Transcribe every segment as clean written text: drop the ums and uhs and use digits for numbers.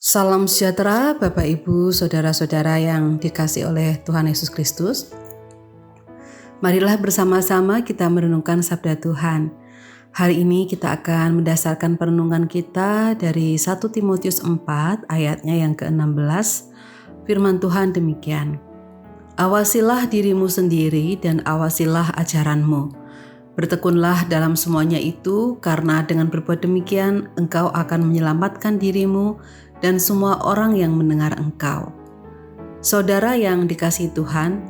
Salam sejahtera Bapak Ibu, Saudara-saudara yang dikasihi oleh Tuhan Yesus Kristus. Marilah bersama-sama kita merenungkan sabda Tuhan. Hari ini kita akan mendasarkan perenungan kita dari 1 Timotius 4 ayatnya yang ke-16. Firman Tuhan demikian. Awasilah dirimu sendiri dan awasilah ajaranmu. Bertekunlah dalam semuanya itu, karena dengan berbuat demikian engkau akan menyelamatkan dirimu dan semua orang yang mendengar engkau. Saudara yang dikasihi Tuhan,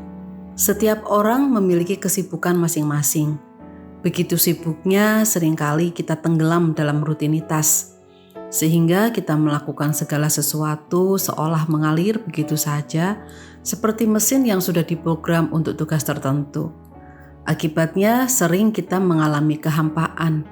setiap orang memiliki kesibukan masing-masing. Begitu sibuknya, seringkali kita tenggelam dalam rutinitas, sehingga kita melakukan segala sesuatu seolah mengalir begitu saja, seperti mesin yang sudah diprogram untuk tugas tertentu. Akibatnya sering kita mengalami kehampaan.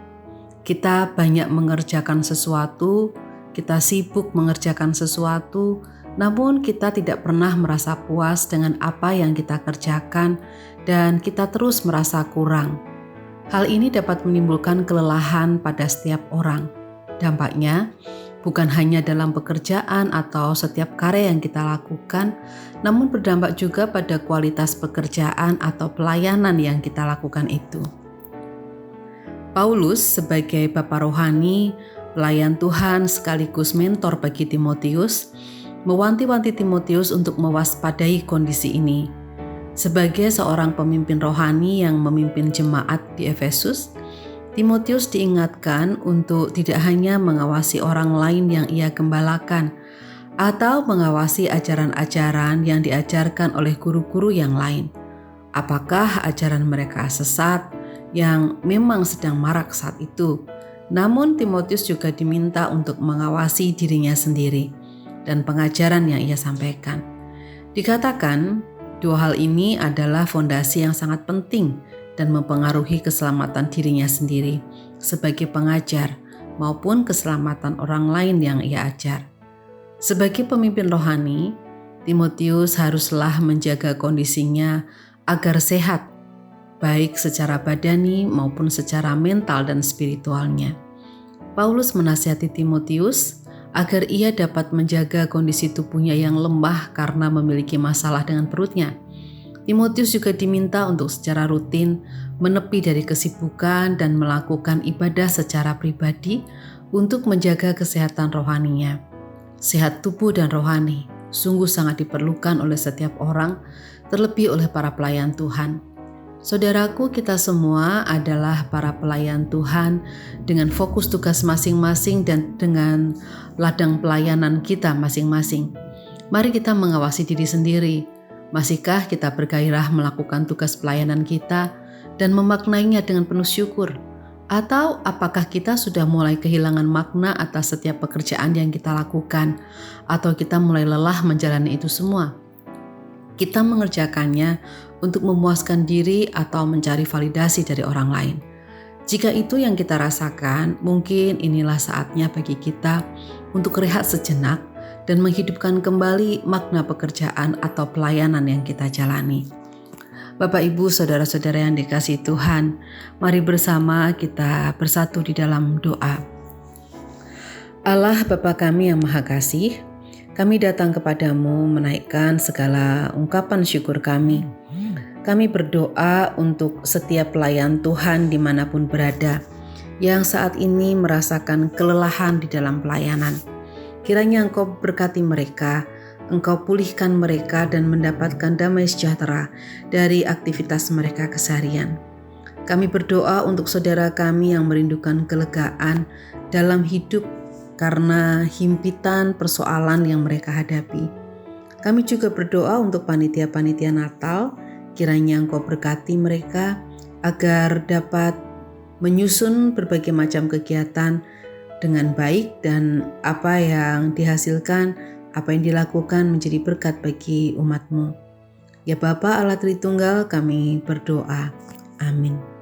Kita banyak mengerjakan sesuatu, kita sibuk mengerjakan sesuatu, namun kita tidak pernah merasa puas dengan apa yang kita kerjakan dan kita terus merasa kurang. Hal ini dapat menimbulkan kelelahan pada setiap orang. Dampaknya bukan hanya dalam pekerjaan atau setiap karya yang kita lakukan, namun berdampak juga pada kualitas pekerjaan atau pelayanan yang kita lakukan itu. Paulus sebagai bapa rohani, pelayan Tuhan sekaligus mentor bagi Timotius, mewanti-wanti Timotius untuk mewaspadai kondisi ini. Sebagai seorang pemimpin rohani yang memimpin jemaat di Efesus, Timotius diingatkan untuk tidak hanya mengawasi orang lain yang ia gembalakan, atau mengawasi ajaran-ajaran yang diajarkan oleh guru-guru yang lain. Apakah ajaran mereka sesat yang memang sedang marak saat itu? Namun Timotius juga diminta untuk mengawasi dirinya sendiri dan pengajaran yang ia sampaikan. Dikatakan, dua hal ini adalah fondasi yang sangat penting dan mempengaruhi keselamatan dirinya sendiri sebagai pengajar maupun keselamatan orang lain yang ia ajar. Sebagai pemimpin rohani, Timotius haruslah menjaga kondisinya agar sehat, baik secara badani maupun secara mental dan spiritualnya. Paulus menasihati Timotius agar ia dapat menjaga kondisi tubuhnya yang lemah karena memiliki masalah dengan perutnya. Timotius juga diminta untuk secara rutin menepi dari kesibukan dan melakukan ibadah secara pribadi untuk menjaga kesehatan rohaninya. Sehat tubuh dan rohani sungguh sangat diperlukan oleh setiap orang, terlebih oleh para pelayan Tuhan. Saudaraku, kita semua adalah para pelayan Tuhan dengan fokus tugas masing-masing dan dengan ladang pelayanan kita masing-masing. Mari kita mengawasi diri sendiri. Masihkah kita bergairah melakukan tugas pelayanan kita dan memaknainya dengan penuh syukur? Atau apakah kita sudah mulai kehilangan makna atas setiap pekerjaan yang kita lakukan? Atau kita mulai lelah menjalani itu semua? Kita mengerjakannya untuk memuaskan diri atau mencari validasi dari orang lain. Jika itu yang kita rasakan, mungkin inilah saatnya bagi kita untuk rehat sejenak dan menghidupkan kembali makna pekerjaan atau pelayanan yang kita jalani. Bapak, Ibu, Saudara-saudara yang dikasihi Tuhan, mari bersama kita bersatu di dalam doa. Allah Bapa kami yang Maha Kasih, kami datang kepadamu menaikkan segala ungkapan syukur kami. Kami berdoa untuk setiap pelayan Tuhan dimanapun berada, yang saat ini merasakan kelelahan di dalam pelayanan. Kiranya Engkau berkati mereka, Engkau pulihkan mereka dan mendapatkan damai sejahtera dari aktivitas mereka keseharian. Kami berdoa untuk saudara kami yang merindukan kelegaan dalam hidup karena himpitan persoalan yang mereka hadapi. Kami juga berdoa untuk panitia-panitia Natal, kiranya Engkau berkati mereka agar dapat menyusun berbagai macam kegiatan dengan baik dan apa yang dihasilkan, apa yang dilakukan menjadi berkat bagi umat-Mu. Ya Bapa Allah Tritunggal, kami berdoa. Amin.